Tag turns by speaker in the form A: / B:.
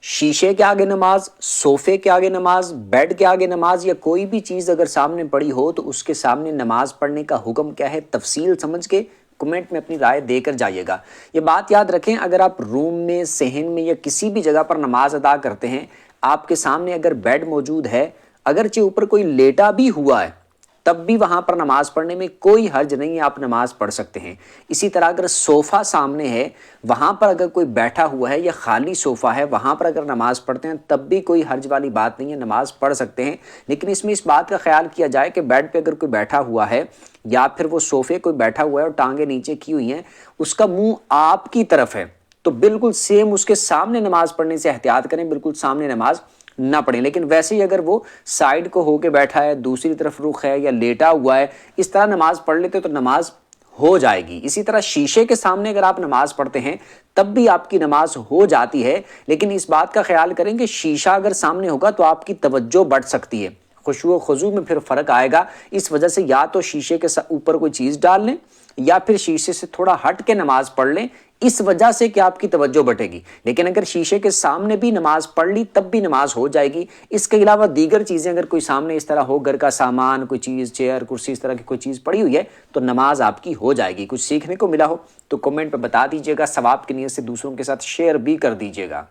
A: شیشے کے آگے نماز، صوفے کے آگے نماز، بیڈ کے آگے نماز یا کوئی بھی چیز اگر سامنے پڑی ہو تو اس کے سامنے نماز پڑھنے کا حکم کیا ہے، تفصیل سمجھ کے کمنٹ میں اپنی رائے دے کر جائیے گا۔ یہ بات یاد رکھیں، اگر آپ روم میں، صحن میں یا کسی بھی جگہ پر نماز ادا کرتے ہیں، آپ کے سامنے اگر بیڈ موجود ہے، اگرچہ اوپر کوئی لیٹا بھی ہوا ہے، تب بھی وہاں پر نماز پڑھنے میں کوئی حرج نہیں ہے، آپ نماز پڑھ سکتے ہیں۔ اسی طرح اگر صوفہ سامنے ہے، وہاں پر اگر کوئی بیٹھا ہوا ہے یا خالی صوفہ ہے، وہاں پر اگر نماز پڑھتے ہیں تب بھی کوئی حرج والی بات نہیں ہے، نماز پڑھ سکتے ہیں۔ لیکن اس میں اس بات کا خیال کیا جائے کہ بیڈ پہ اگر کوئی بیٹھا ہوا ہے یا پھر وہ صوفے کوئی بیٹھا ہوا ہے اور ٹانگیں نیچے کی ہوئی ہیں، اس کا منہ آپ کی طرف ہے، تو بالکل سیم اس کے سامنے نماز پڑھنے سے احتیاط کریں، بالکل سامنے نماز نہ پڑھیں۔ لیکن ویسے ہی اگر وہ سائیڈ کو ہو کے بیٹھا ہے، دوسری طرف رخ ہے یا لیٹا ہوا ہے، اس طرح نماز پڑھ لیتے تو نماز ہو جائے گی۔ اسی طرح شیشے کے سامنے اگر آپ نماز پڑھتے ہیں تب بھی آپ کی نماز ہو جاتی ہے، لیکن اس بات کا خیال کریں کہ شیشہ اگر سامنے ہوگا تو آپ کی توجہ بڑھ سکتی ہے، خشوع و خضوع میں پھر فرق آئے گا۔ اس وجہ سے یا تو شیشے کے اوپر کوئی چیز ڈال لیں یا پھر شیشے سے تھوڑا ہٹ کے نماز پڑھ لیں، اس وجہ سے کہ آپ کی توجہ بٹے گی۔ لیکن اگر شیشے کے سامنے بھی نماز پڑھ لی تب بھی نماز ہو جائے گی۔ اس کے علاوہ دیگر چیزیں اگر کوئی سامنے اس طرح ہو، گھر کا سامان، کوئی چیز، چیئر، کرسی، اس طرح کی کوئی چیز پڑی ہوئی ہے تو نماز آپ کی ہو جائے گی۔ کچھ سیکھنے کو ملا ہو تو کمنٹ پہ بتا دیجیے گا، ثواب کی نیت سے دوسروں کے ساتھ شیئر بھی کر دیجیے گا۔